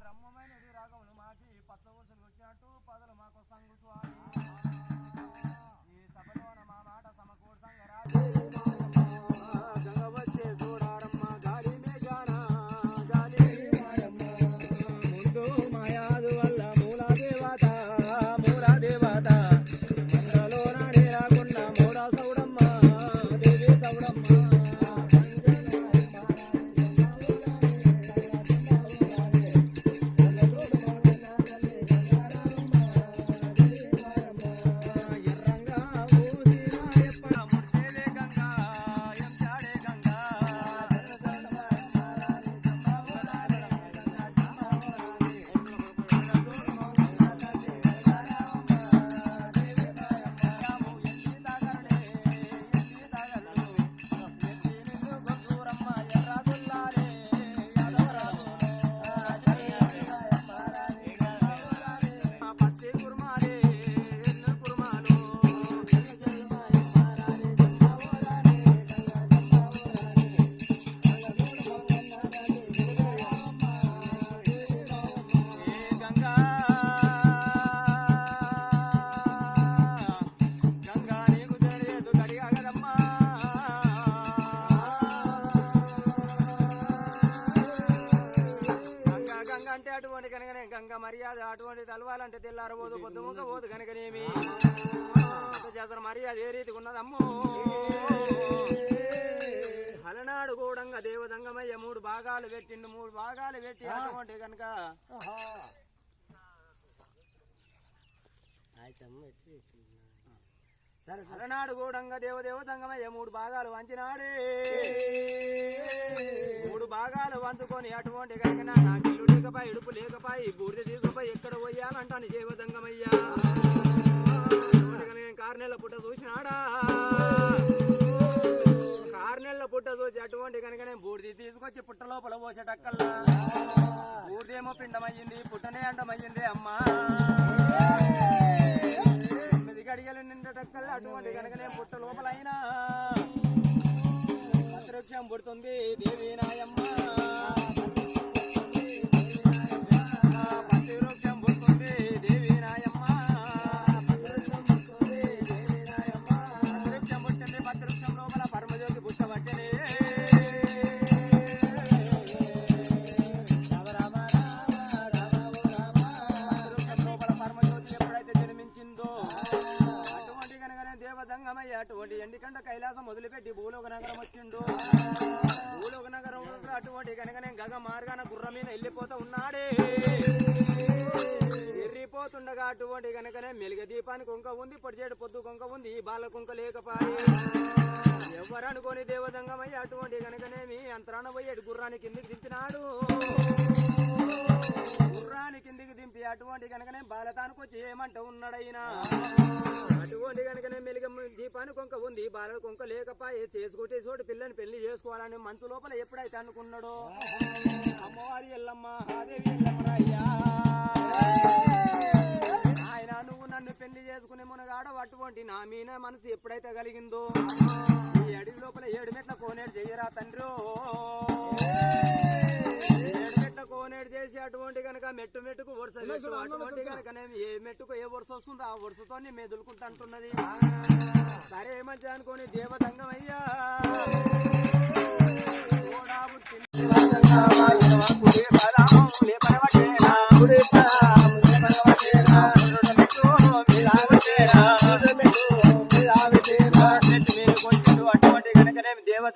రమ్మమైన రాగములు మాకి పచ్చవలసలు వచ్చినట్టు పదలు మాకు సంగు స్వామి ఈ సభలోన మా మాట సమకూర్ సంగరాజు గంగ వచ్చే చూడారమ్మ గాలి మేఘాన గాలి ముందు మాయాదు వల్ల మూల దేవత మందలోన నేరాకుండా మూడ సౌడమ్మ దేవి సౌడమ్మ గంగ మర్యాద అటువంటి తలవాలంటే తెల్లారబోదు పొద్దుముక పోదు కనుకనేమి చేసిన మర్యాద ఏ రీతిగా ఉన్నదమ్మో అలనాడు కూడంగా దేవదంగమయ్య మూడు భాగాలు పెట్టి అటువంటి కనుక అలనాడు కూడంగా దేవదంగమయ్య మూడు భాగాలు వంచినాడే మూడు భాగాలు వంచుకొని అటువంటి కనుక నాకు ఇల్లు లేకపాయి ఇడుపు లేకపాయి బూర్ది తీసుకుపోయి ఎక్కడ పోయాలంటాను దేవదంగమయ్యా కార్నెల్ల పుట్ట చూసినాడా కార్నెల్ల పుట్ట చూసి అటువంటి కనుక నేను బూర్ది తీసుకొచ్చి పుట్ట లోపల పోసేటక్కల్లా బూర్దేమో పిండమయ్యింది పుట్టనే అండమయ్యింది అమ్మా 9 గడియలు నిండటక్కల్లా అటువంటి కనుక నేను పుట్ట లోపలైనా అంతరిక్షం పుడుతుంది దేవి నాయమ్మ అటువంటి ఎండికంట కైలాసం మొదలుపెట్టి భూలోక నగరం వచ్చిండు భూలోక నగరం అటువంటి కనుకనే గగ మార్గాన గుర్ర మీద వెళ్ళిపోతా ఉన్నాడే ఎర్రిపోతుండగా అటువంటి కనుకనే మెలుగ దీపానికి కొంక ఉంది పొడిచేడు పొద్దు కొంక ఉంది బాల కొంక లేకపాయి ఎవరనుకోని దేవదంగమయ్య అటువంటి కనుకనేమి అంతరాన పోయేడు గుర్రాన్ని కిందికి దింపినాడు గుర్రాన్ని కిందికి దింపి అటువంటి కనుకనే బాలతానికి వచ్చి ఏమంట ఉన్నాడైనా అటువంటి కనుకనే మెలుగ దీపాన్ని కొంక ఉంది బాలల కొంక లేకపాయి చేసుకుంటే చోటు పిల్లని పెళ్లి చేసుకోవాలని మనసు లోపల ఎప్పుడైతే అనుకున్నాడో అమ్మవారి ఎల్లమ్మ ఆదేవి ఎల్లమ్మయ్యా ఆయన నువ్వు నన్ను పెళ్లి చేసుకునే మునగాడ అటువంటి నా మీద మనసు ఎప్పుడైతే కలిగిందో ఈ అడవి లోపల 7 మెట్ల కోనేడు చెయ్యరా తండ్రి కోనేడు చేసి అటువంటి కనుక మెట్టుకు వరుస అటువంటి కనుక ఏ మెట్టుకు ఏ వరుస వస్తుందో ఆ వరుసతో మెదులుకుంటా అంటున్నది సరే మంచి అనుకోని దేవదంగమయ్యా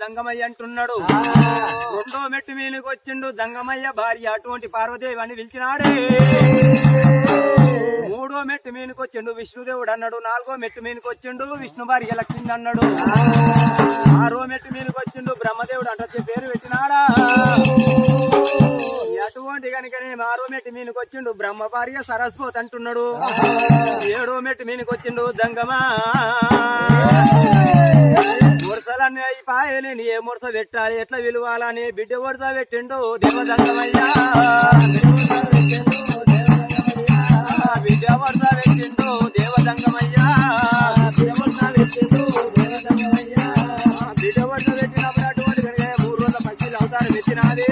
జంగమయ్య అంటున్నాడు రెండో మెట్టు మీదకి వచ్చిండు జంగమయ్య భార్య అటువంటి పార్వదేవి అని పిలిచినాడే మూడో మెట్టు మీదకి వచ్చిండు విష్ణుదేవుడు అన్నాడు నాలుగో మెట్టు మీదకి వచ్చిండు విష్ణు భార్య లక్ష్మి అన్నాడు ఆరో మెట్టు మీదకి వచ్చిండు బ్రహ్మదేవుడు అంటే పేరు పెట్టినాడా అటువంటి కనుకనే ఆరో మెట్టు మీదకి వచ్చిండు బ్రహ్మ భార్య సరస్వతి అంటున్నాడు ఏడో మెట్టు మీదకి వచ్చిండు జంగమా మురసలన్నీ అయిపోయి నేను ఏ మురస పెట్టాలి ఎట్లా విలువాలని బిడ్డ వరుస పెట్టిండు దేవదంగమయ్యా బిడ్డ వరుస పెట్టిండు దేవదంగమయ్యా బిడ్డ వరుస పెట్టినప్పుడు అటువంటి 3 రోజుల పక్షులు అవతారం పెట్టినాది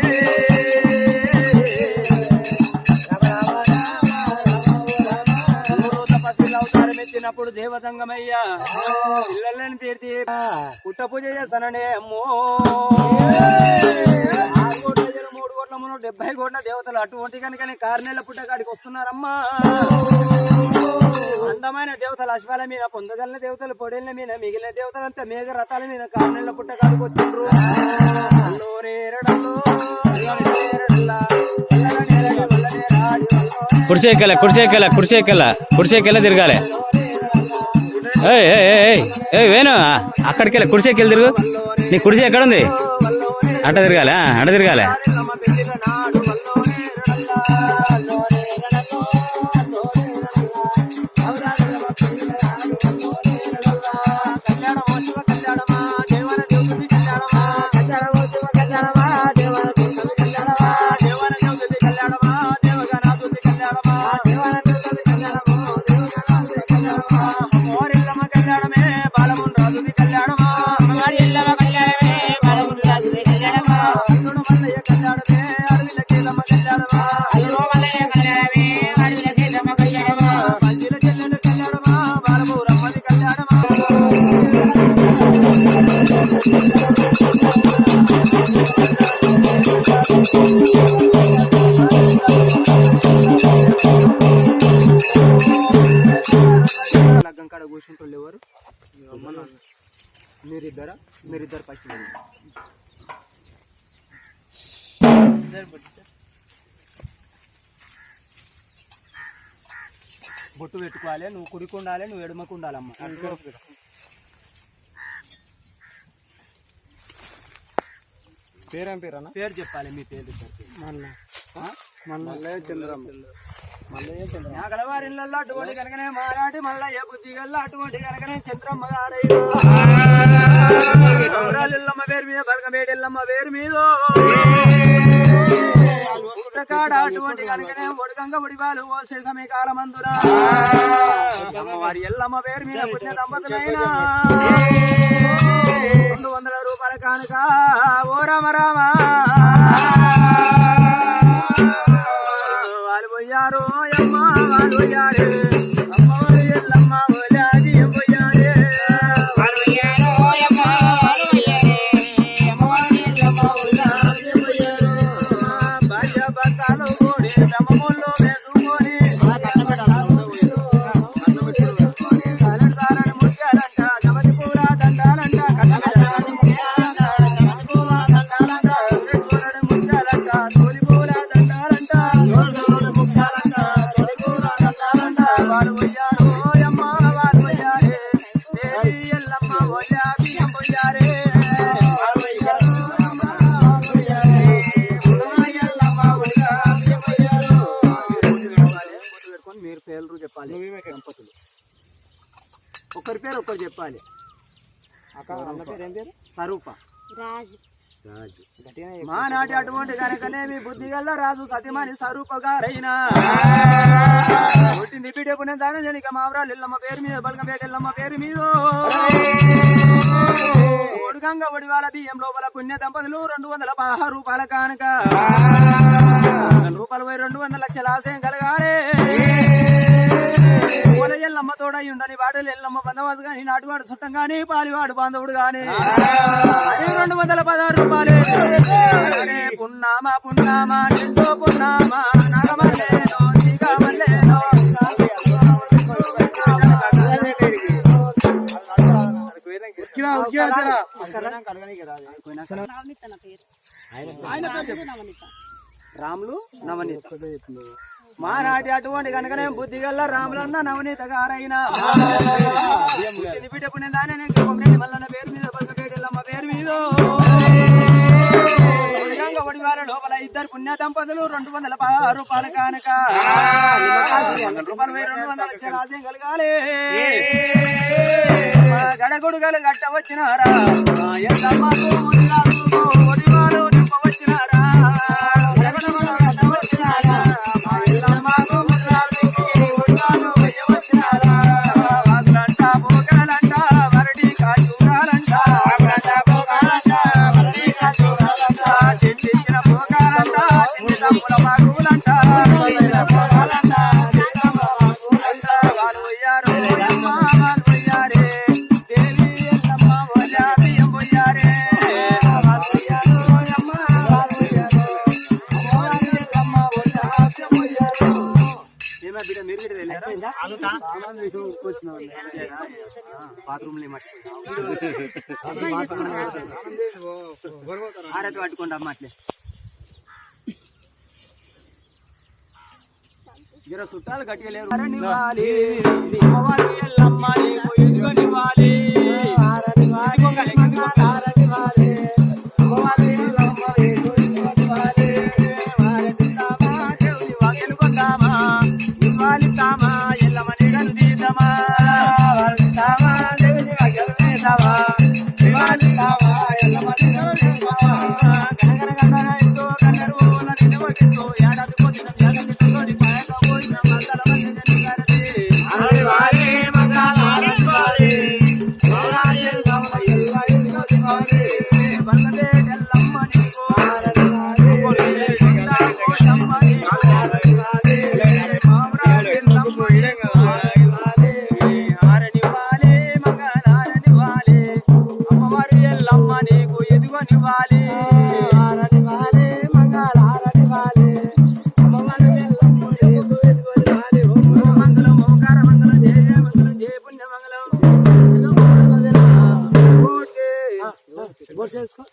అప్పుడు దేవతంగమయ్యా పిల్లలని తీర్చి పుట్ట పూజ చేస్తాననే అమ్మో 70 కోట్ల దేవతలు అటువంటి కనుకనే 6 నెలల పుట్టకాడికి వస్తున్నారమ్మా. అందమైన దేవతలు అశ్వాల మీద, పొందగలిగిన దేవతలు పొడేళ్ల మీద, మిగిలిన దేవతలంతా మేఘ రథాల మీద 6 నెలల పుట్టకాడికి వచ్చిండ్రు. కుర్చీకెళ్ళ తిరగాలి. వేణు అక్కడికెళ్ళి కుర్చీకెళ్ళి తిరుగు. నీ కుర్చీ ఎక్కడుంది? అట్ట తిరగాలి, అట్ట తిరగాలి. లగ్గం కాడ కూర్చుంటోళ్ళు ఎవరు? మీరిద్దరు ఫస్ట్ బొట్టు పెట్టుకోవాలి. నువ్వు కుడికి ఉండాలి, నువ్వు ఎడమకు ఉండాలమ్మా. పేరేం పేరు అన్న? పేరు చెప్పాలి. మీ పేరు మల్లయ్య చంద్రమ్మ. గలవారి ఇళ్ళల్లో అటువంటి కనుకనే మారాటి మల్లయ్య బుద్ధి గల్ల అటువంటి కనుకనే చంద్రమ్మ గారయ్య ఇల్లమ్మ పేరు మీద, బలగమేడెల్లమ్మ పేరు మీద పుట్టకాడ అటువంటి కనుకనే ఒడిగంగ ఒడివాలు ఓసే సమయకాలమందున అమ్మవారి ఎల్లమ్మ పేరు మీద పుణ్య దంపతులైనా 200 రూపాయల కానుక. ఓ రామ రామ వాళ్ళు పోయారు అమ్మ, వాళ్ళు పోయారు అమ్మవారి ఎల్లమ్మ ఓలాది పోయారే. భార్య భర్తలు కూడి బ్రహ్మముల్లో వేసుకొని తారని ముత్యాలంట, జమతి పూల దండాలంట, ముత్యాలంట, తోలి పూల దండాలంట, వాళ్ళు పోయారు అమ్మ, వాళ్ళు పోయారే. దేవి ఎల్లమ్మ ఓలా బియ్యం పోయారే. మీరు పేర్లు చెప్పాలి. దంపతులు ఒకరి పేరు ఒకరు చెప్పాలి. అన్న పేరు ఏం పేరు? స్వరూప రాజు. మానాటి అటువంటి కనుకనే మీ బుద్ధి గల్ల రాజు సతిమణి స్వరూప గారైనా పుట్టింది పిటేపునే దాని జనిక మావరాలు ఎల్లమ్మ పేరు మీద, బలగంపేట ఎల్లమ్మ పేరు మీద ఒడిగంగ ఒడివాల బియ్యం లోపల పుణ్య దంపతులు 216 రూపాయల కానుక. రూపాయలు 200 లక్షల ఆశయం కలగాలే. ఎల్లమ్మ తోడై ఉండని వాడలు ఎల్లమ్మ బంధవాసు గాని, నాటివాడు చుట్టం గాని, పాలివాడు బాంధవుడు గాని 216 రూపాయలే. పున్నామా పున్నామా ఎంతో పున్నామా నాగమల్లేనో నీగమల్లేనో రాములు నవనీత. మానాటి అటువంటి కనుకనే బుద్ధి గల్ల రాములన్న నవనీత గారైనా బిడ్డపుణ్య దాని మల్లన్న పేరు మీద, బలగంపేటెల్లమ్మ పేరు మీద ఒడివాల లోపల 2 పుణ్య దంపతులు 216 రూపాయల కానుక. రూపాయలు 200 లక్షల ఆశయం కలగాలి. గడగుడుగలు గట్ట వచ్చినారా ఒడివాలు నింప వచ్చినారా. వాళ్ళు మీరు గిట్ట వెళ్ళారా? బాత్రూమ్ ఆరతి పట్టుకోండి అమ్మ అట్లే జర చుట్టాలు గట్టిగా లేరు. నివ్వాలి అమ్మవారి ఎల్లమ్మ నీకు ఎదుగు నివ్వాలి చేసుకో.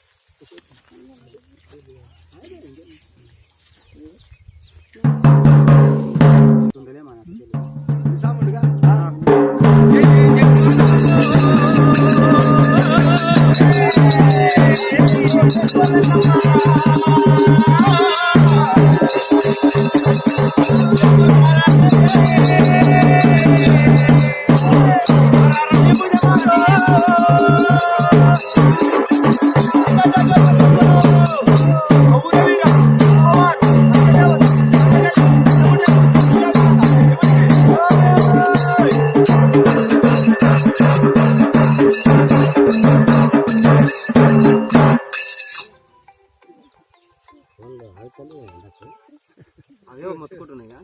అదే మొత్తుకుంటున్నాయా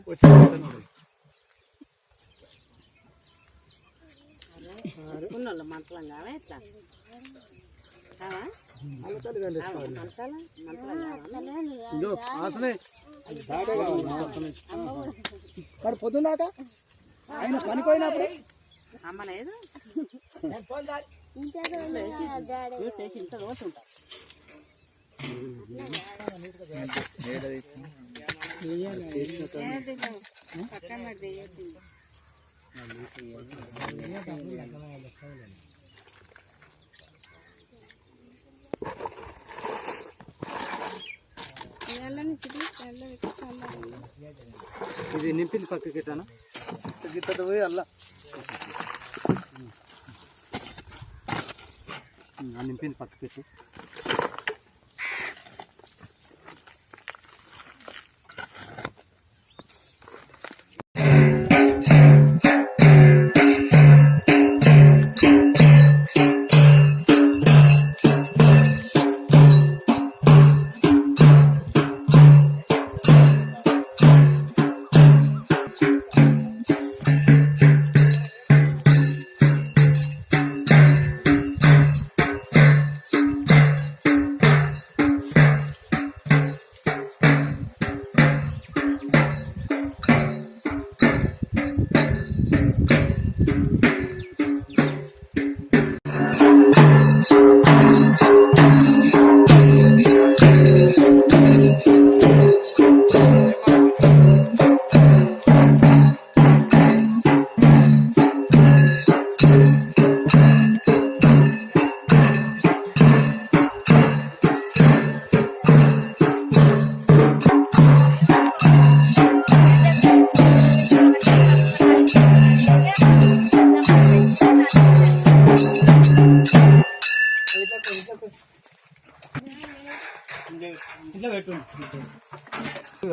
పొద్దుందాకా ఆయన పనిపోయినప్పుడు అమ్మలేదు ఇది నింపింది పక్కకి గిట్టానా గిట్ట పోయి అల్లా నింపింది పక్కకి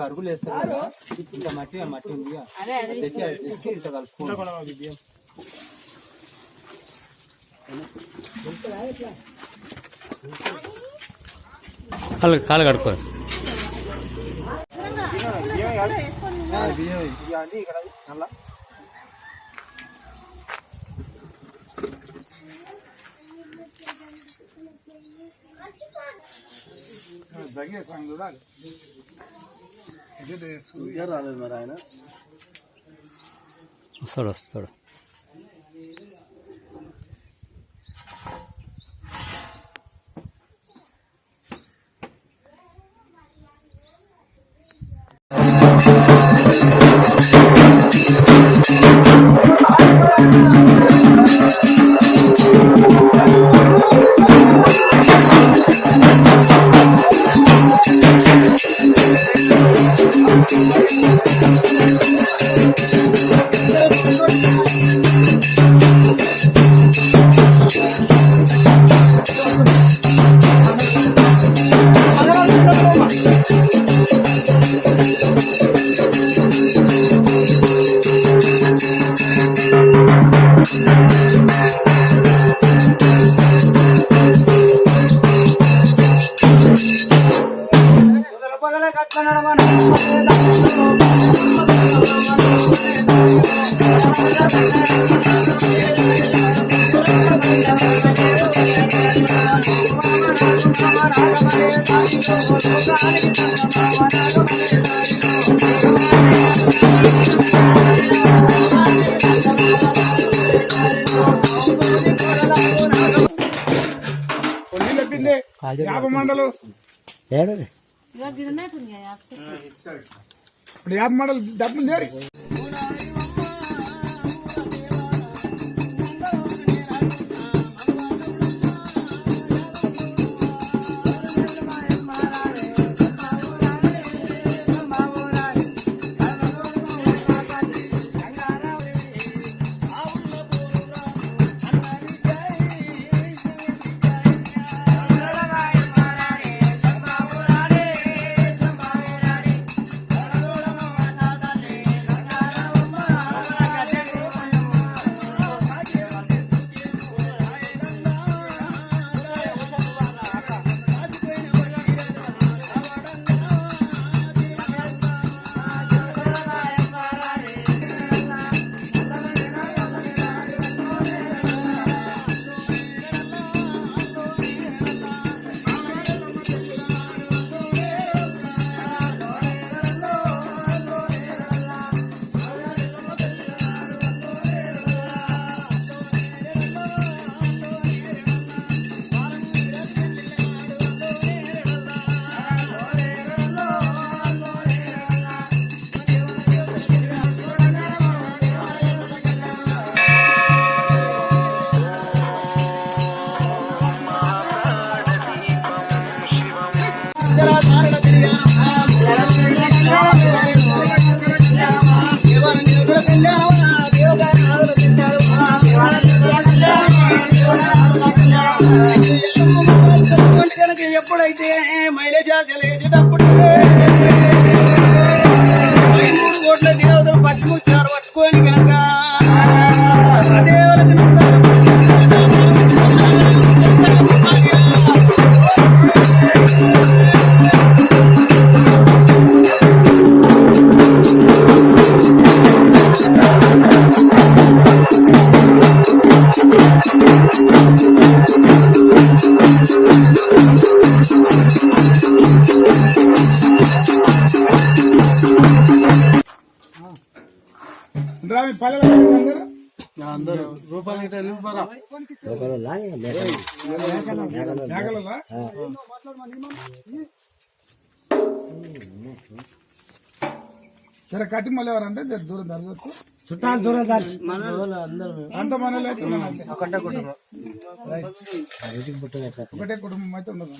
అరుగులు వేస్తారు ఇట్లా మట్టి ఉంది తెచ్చి ఇట్లా కలుపుకోండి కాలు కడుక్కో ఇక్కడ అలా రాలేదు మరి ఆయన వస్తాడు పగల కట్ల నడమన యాభై మండలు ఇప్పుడు యాభై మండలు డబ్బు ఎప్పుడైతే మైలేజ్ వేసేటప్పుడు 3 కోట్ల దేవతలు పచ్చిముచ్చారు పట్టుకొని కనుక అదే అందరూ రూపాయలు జర కట్టి మళ్ళీ ఎవరంటే జర దూరం జరగచ్చు చుట్టాలు దూరం అంత మనలో అయితే ఒకటే కుటుంబం అయితే ఉండదు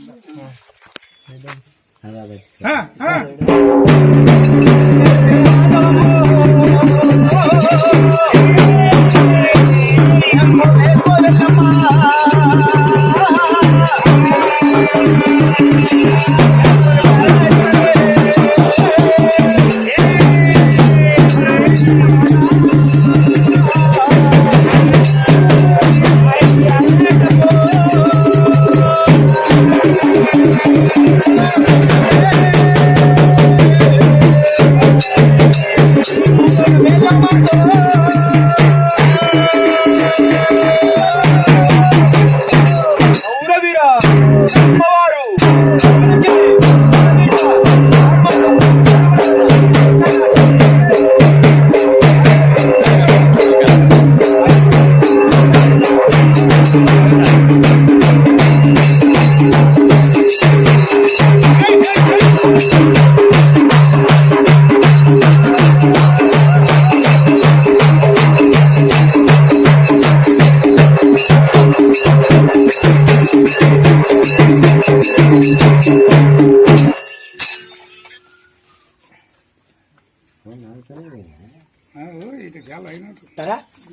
ఇటు గాలి అయినట్టు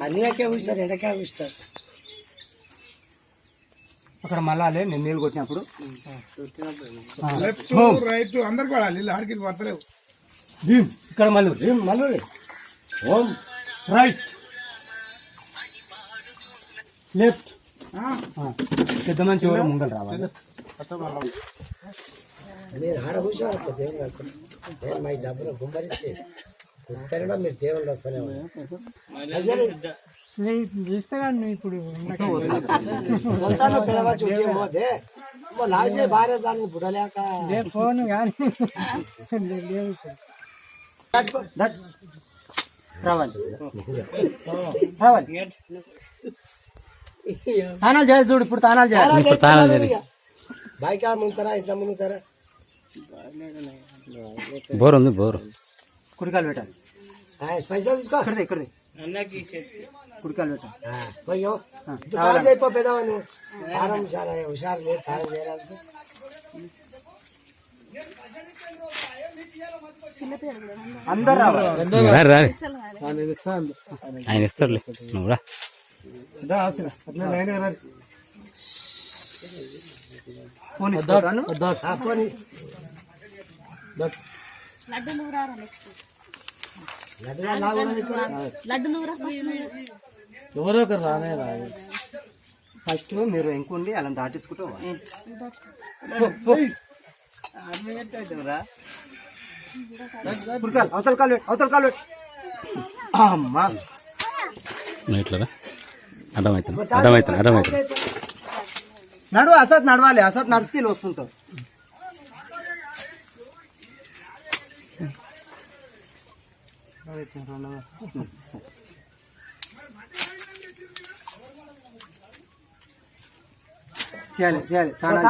అన్నకే ఊసారు ఎడకే ఊస్తారు అక్కడ మళ్ళీ నేను నీళ్ళు కొట్టినప్పుడు లెఫ్ట్ రైట్ అందరికి పడాలి వీళ్ళు ఆడికి వస్తలేవు ఇక్కడ మల్లూరి ఓం రైట్ లెఫ్ట్ పెద్ద మంచి ఎవరో ముంగలు రావాలి మీరు ఆడ కూర్చోవాలి దేవుడు మా డబ్బులు గుంబరిస్తే ఉత్తరలో మీరు దేవుళ్ళు వస్తూనే పిలవచ్చు లాగే భార్య దాన్ని బుడలేక ఫోన్ తానాలు చేయాలి చూడు ఇప్పుడు తానాలు చేయాలి బైక్ ముందుతారా ఇట్లా ముందుతారా బోర్ ఉంది బోర్ కుడికాలు పెట్టాలి పైసలు తీసుకో ఇక్కడ కుడికాలు పెట్టాలి పోయో తాను చెప్పో పెద్దవా నువ్వు తారం హుషారు లేదు తారం చేయాలి అందరు రావాలి రారి ఆయన ఇస్తాడులే నువ్వు రా పోనీ ఎవరో ఒకరు రానే రాదు ఫస్ట్ మీరు ఎంకుండి అలా దాటించుకుంటూ అవతల కాలు అమ్మా ఇట్లా అర్థమవుతుంది నడువు అసత్ నడవాలి అసత్ నడిస్తే వస్తుంటావు చేయాలి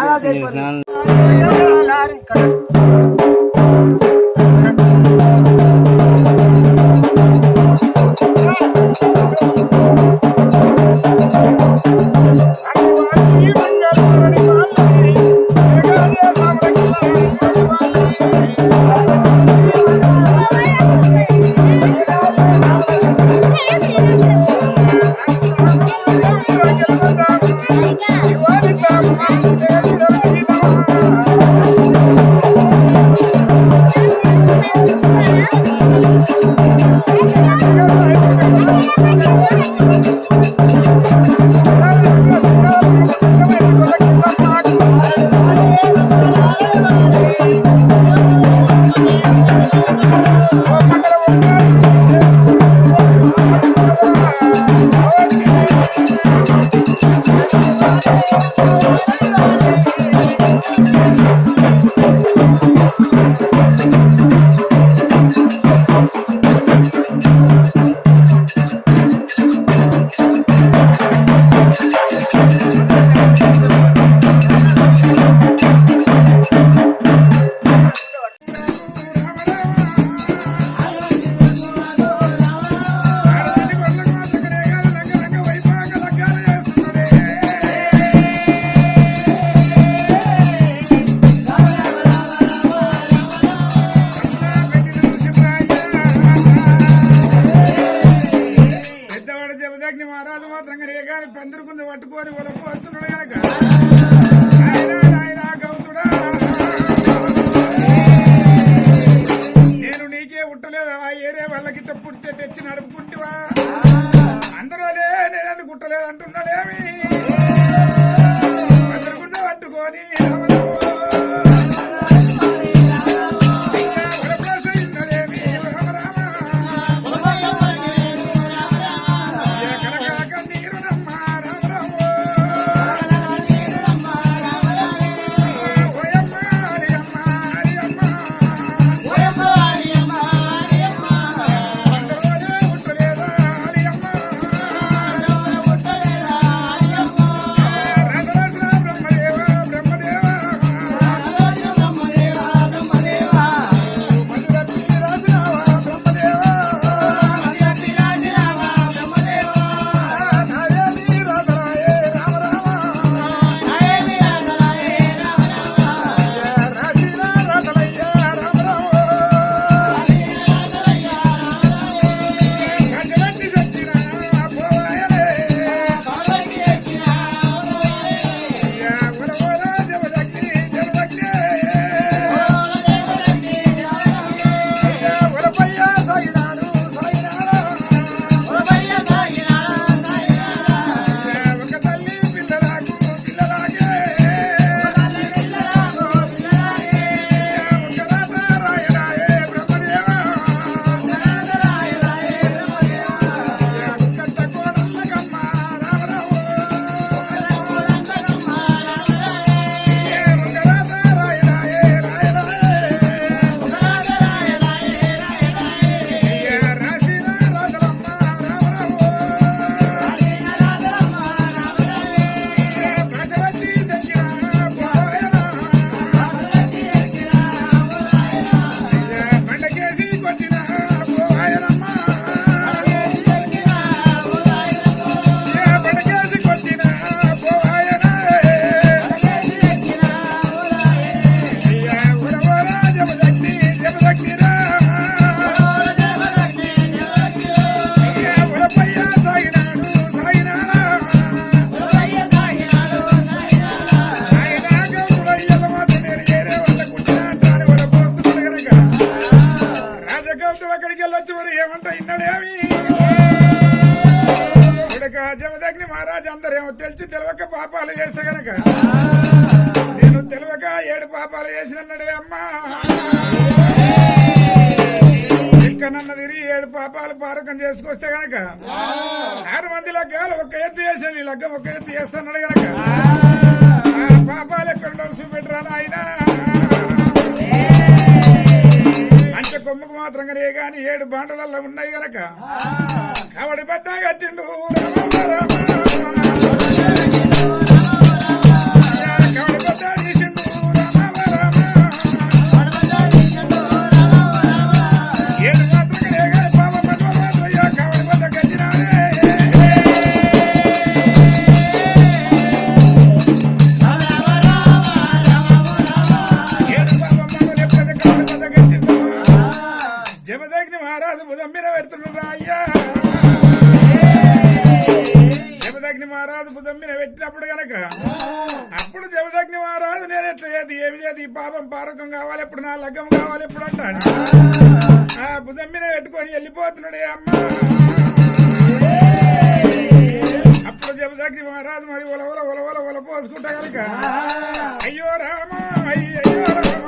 మహారాజు మాత్రం కానీ పందిరుకుంది పట్టుకొని వరకు వస్తున్నాడు కనుక గౌతుడా నేను నీకే ఉట్టలేదు ఆ ఏరే వాళ్ళకి పుట్టితే తెచ్చి నడుపుకుంటువా అందరూలే నేనెందుకు కుట్టలేదు అంటున్నాడేమి పందిరుకుంది పట్టుకొని అక్కడికి వెళ్ళొచ్చి మరి ఏమంటా ఇన్నాడేమి జమదగ్ని మహారాజు అందరేమో తెలిసి తెలియక పాపాలు చేస్తే గనక నేను తెలియక 7 పాపాలు చేసినన్నాడే అమ్మా ఇంకా నన్న తిరిగి 7 పాపాలు పారకం చేసుకొస్తే గనక 6 మంది లగ్గాలు ఒక్క ఎత్తు చేసిన నీ లగ్గం ఒక్క ఎత్తు చేస్తున్నాడు గనక పాపాలు ఎక్కడో చూపెట్టరా నాయన అంచె కొమ్ముకు మాత్రం గాని 7 బాండలలో ఉన్నాయి గనక కబడి పెద్ద కట్టిండు కబడి పెద్ద తీసిండు ఏడు మాత్రం గాని పాప పట్టుకోలు మాత్రం కబడి పెద్ద కట్టినాడే జమదగ్ని మహారాజు బుధం మీద పెడుతున్నారా అయ్యా జమదగ్ని మహారాజు బుధం మీద పెట్టినప్పుడు గనక అప్పుడు జమదగ్ని మహారాజు నేను ఎట్లా చేతి ఏమి చేతి పాపం పారకం కావాలి ఎప్పుడు నా లగ్గం కావాలి ఎప్పుడు అంటాడు ఆ బుధం మీద పెట్టుకొని వెళ్ళిపోతున్నాడే అమ్మా అప్పుడు జమదగ్ని మహారాజు మరి ఒల పోసుకుంటా గనక అయ్యో రామ అయ్యో రామ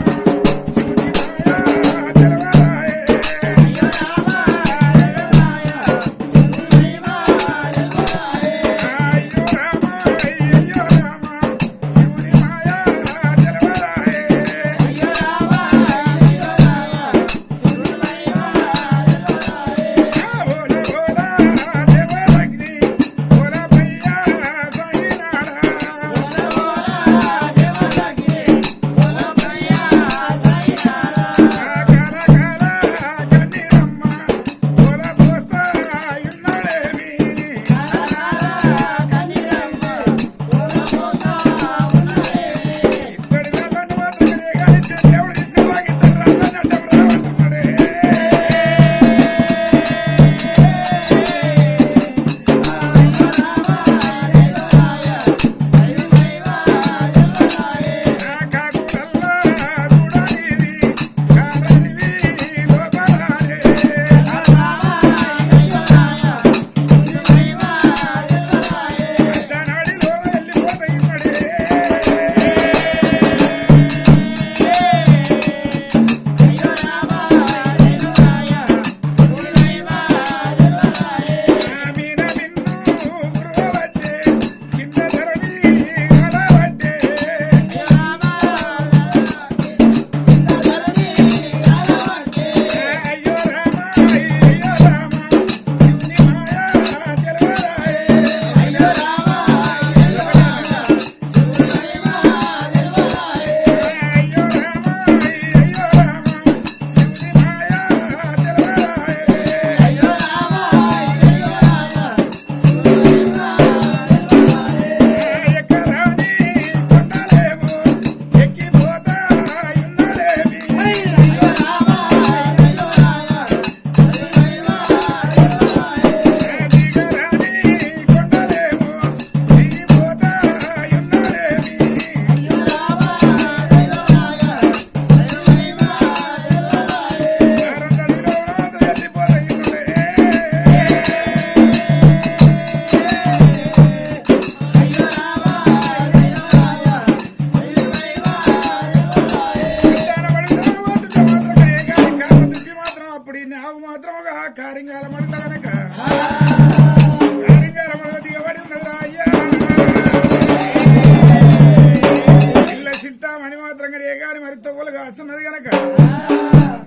వస్తున్నది గనక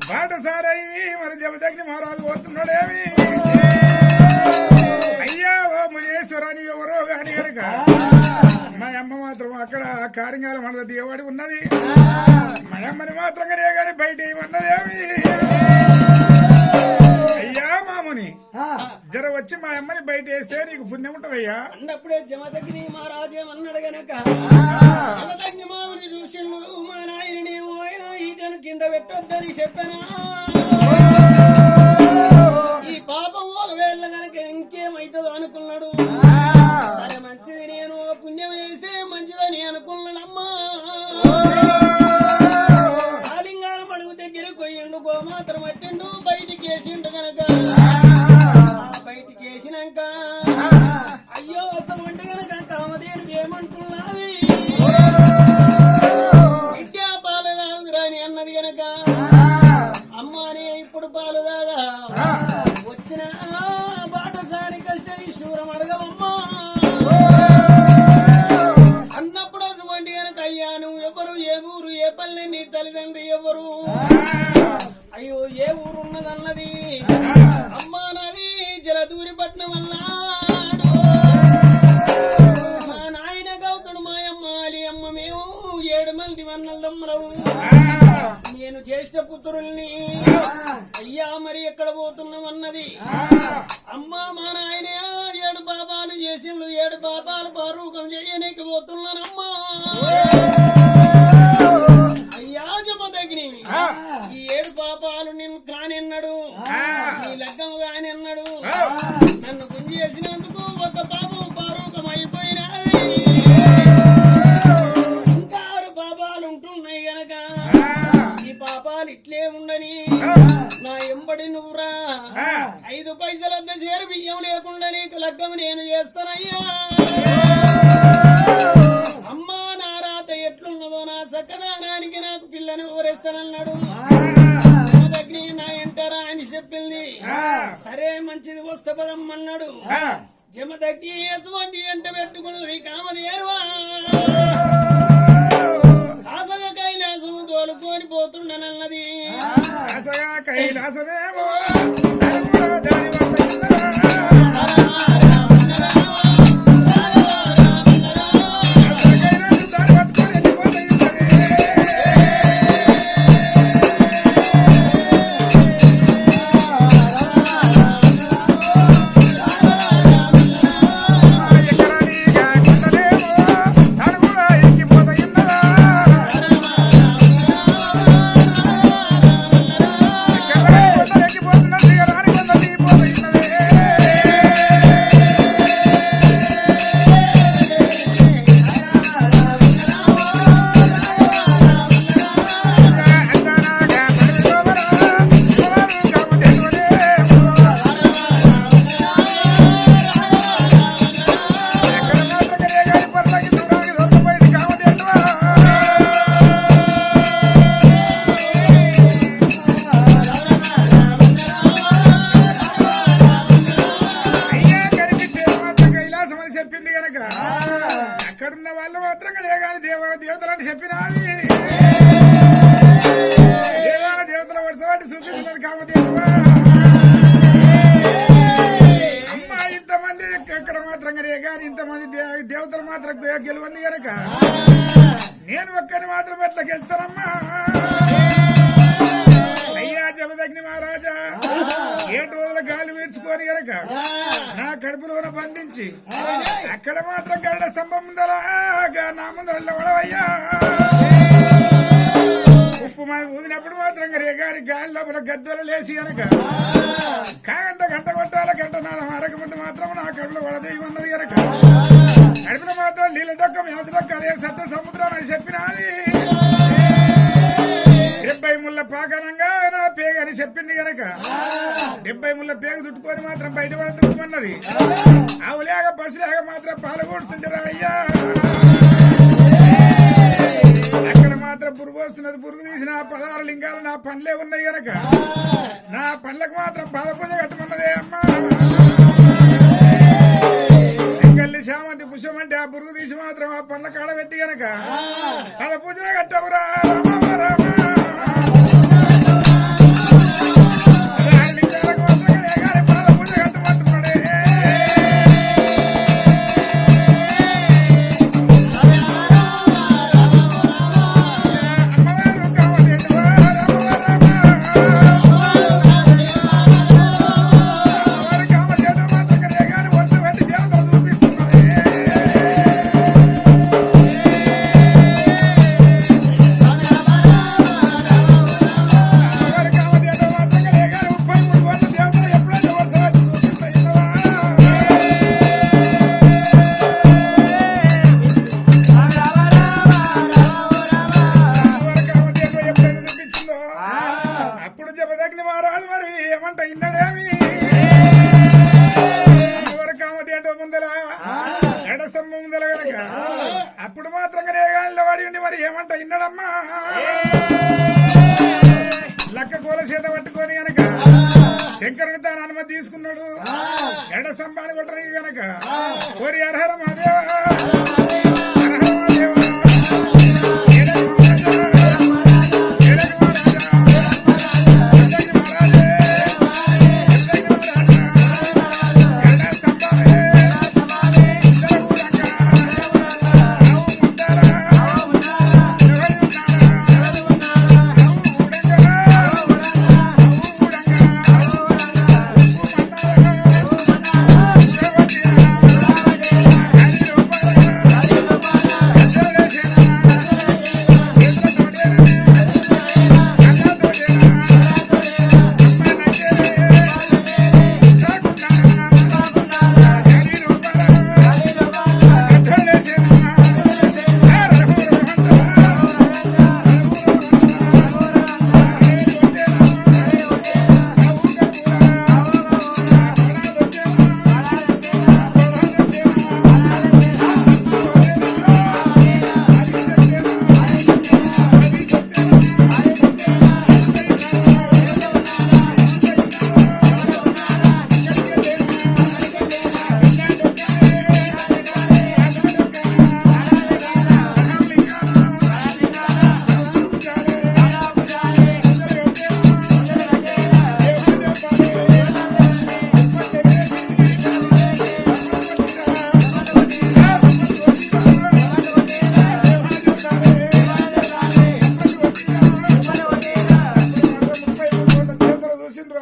బాటసారై మరి జమదగ్ని మహారాజు పోతున్నాడేమి అయ్యా ఓ ముజేశ్వరాని ఎవరో గాని గనక మా అమ్మ మాత్రం అక్కడ కారింగాల మండల దిగబడి ఉన్నది మా అమ్మని మాత్రం గాని బయట ఏమన్నదేమి అయ్యా మాముని జర వచ్చి మా అమ్మని బయట వేస్తే నీకు పుణ్యం ఉంటదయ్యా అన్నప్పుడే జమదగ్ని మహారాజు ఏమన్నాడు గనక జమదగ్ని మాముని చూసిండు మా నాయనని ఈటను కింద పెట్టొద్దని చెప్పనా ఈ పాపం ఒకవేళ గనక ఇంకేమైతుందో అనుకున్నాడు సరే మంచిది నేను పుణ్యం చేస్తే మంచిదని అనుకున్నాడమ్మా ఆలింగాల మడుగు దగ్గర కొయ్యండు గోమాత్రం పట్టిండు బయటికి వేసిండు గనక బయటికి వేసినాక అయ్యో వస్తాం అంటే గనక కామదేవి ఏమంటున్నది విద్యా పాలు తాగురాని అన్నది గనక అమ్మాని ఇప్పుడు పాలు తాగా వచ్చిన బాటసారి కష్టని శూరం అడగవమ్మా అన్నప్పుడు అటువంటి గనక అయ్యా నువ్వు ఎవరు ఏ ఊరు ఏ పల్లె నీ తల్లిదండ్రి ఎవరు అయ్యో ఏ ఊరు ఉన్నదన్నది అమ్మా నాది జలదూరి పట్నం అన్నాడు మా నాయన గౌతుడు మాయమ్మ అలి అమ్మ మేము 7 మంది మన్నల్లమ్మరవు నేను జ్యేష్ఠ పుత్రుల్ని అయ్యా మరి ఎక్కడ పోతున్నామన్నది అమ్మా మా నాయన 7 పాపాలు చేసిండు 7 పాపాలు పారూకం చేయనీకి పోతున్నానమ్మా అయ్యా జమదగ్ని ఈ 7 పాపాలు నిన్ను కానిన్నాడు నీ లగ్గము కానిన్నాడు నన్ను గుంజి చేసినందుకు ఒక పాపం పారూకం అయిపోయినది ఇంకా 6 పాపాలు ఉంటున్నాయి గనక ఈ పాపాలు ఇట్లే ఉండని నా ఎంబడి నువ్వురా 5 పైసలంత చేరు బియ్యం లేకుండా నీకు లగ్గము నేను చేస్తానయ్యా అమ్మా నా రాత ఎట్లున్నదో నా సక్కదానానికి నాకు పిల్లని ఊరేస్తానన్నాడు దగ్గర నా ఎంటారా అని చెప్పింది సరే మంచిది వస్తే పదమ్మన్నాడు జమ దగ్గి ఎటువంటి ఎంట పెట్టుకున్నది కామదేరువా ఆసగా కైలాసము తోలుకొని పోతుండనన్నది ఆసగా కైలాసమేమో దాని ఇంతమంది దేవతలు మాత్రం గెలవంది గనక నేను ఒక్కని మాత్రం ఎట్లా గెలుస్తానమ్మా అయ్యా జమదగ్ని మహారాజా 7 రోజుల గాలి వీడ్చుకొని గనక నా కడుపులోన బంధించి అక్కడ మాత్రం గరుడ స్తంభం ముందరగా నా ముందర వడవయ్యా ఉప్పు మనం ఊదినప్పుడు మాత్రం రేగారి గాలి లోపల గద్దెలు లేచి గనక కాగంట గంట కొట్టాల గంట నా మరక ముందు మాత్రం నా కడుపులో వడదేవి ఉన్నది గనక కడుపులో మాత్రం నీళ్ళ డొక్క మేత డొక్క అదే సత్య సముద్రాన్ని చెప్పినది 70 ముళ్ళ పాకనంగా నా పేగ అని చెప్పింది గనక 70 ముళ్ళ పేగ చుట్టుకొని మాత్రం బయట పడుతున్నది ఆవులేక బస్సులేక మాత్రం పాలు కూడుతుంటారా అయ్యా అక్కడ మాత్రం పురుగు వస్తున్నది పురుగు తీసిన 16 లింగాలు నా పండ్లే ఉన్నాయి గనక నా పండ్లకు మాత్రం పాదపూజ కట్టమన్నదే అమ్మా సింగల్లి శామంతి పుష్పం అంటే ఆ పురుగు తీసి మాత్రం ఆ పండ్ల కాడ పెట్టి గనక పాదపూజ కట్టవురా రామ రామ రామ ఏమి వరకు కామదేంటో ముందల ఎడ స్తంభం ముందల గనక అప్పుడు మాత్రంగానే గాలిలో వాడి ఉండి మరి ఏమంట ఇన్నాడమ్మా లక్క కూల చేత పట్టుకొని గనక శంకరుని తాను అనుమతి తీసుకున్నాడు ఎడ స్తంభాన్ని కొట్టడానికి గనక ఓరి అర్హర మాదేవా అర్హర మాదేవా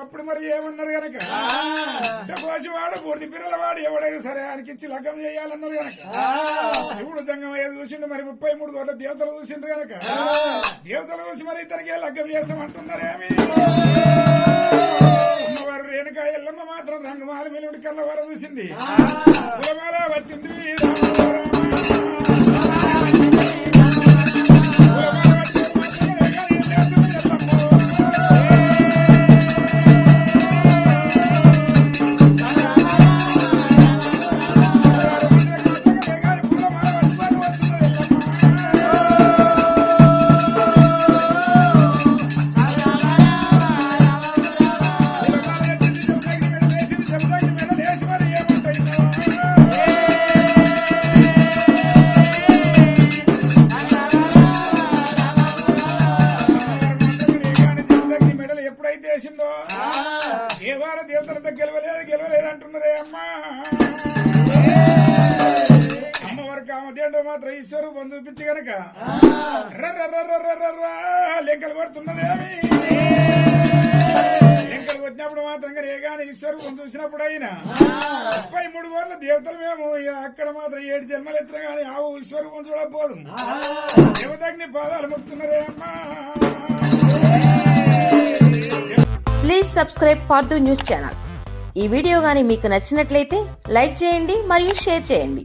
అప్పుడు మరి ఏమన్నారు గనక డబ్బోసివాడు బూడిది పిల్లలవాడు ఎవడైనా సరే ఆయనకిచ్చి లగ్గం చేయాలన్నారు గనక శివుడు జంగమయ్య చూసిండు మరి 33 కోట్ల దేవతలు చూసిండ్రు గనక దేవతలు చూసి మరి ఇతనికి లగ్గం చేస్తామంటున్నారేమి ఉన్నవారు రేణుకా ఎల్లమ్మ మాత్రం రంగమాల మిలుడి కళ్ళ వర చూసింది కులమాల పట్టింది దేవతలతో గెలవలేదు అంటున్నారే అమ్మా అమ్మవారికి కామదేంటో మాత్రం ఈశ్వరూపం చూపించి గనక లెక్కలు కొడుతున్నదేమి లెక్కలు కొట్టినప్పుడు మాత్రం కానీ ఈశ్వరూపం చూసినప్పుడు అయినా 33 కోట్ల దేవతలు మేము అక్కడ మాత్రం 7 జన్మలు ఎత్తున కానీ ఆవు ఈశ్వరూపం చూడకపోదు దేవతగ్ని పాదాలు మొక్కుతున్నారే అమ్మా. Please subscribe for news channel. ఈ వీడియో గాని మీకు నచ్చినట్లయితే లైక్ చేయండి మరియు షేర్ చేయండి.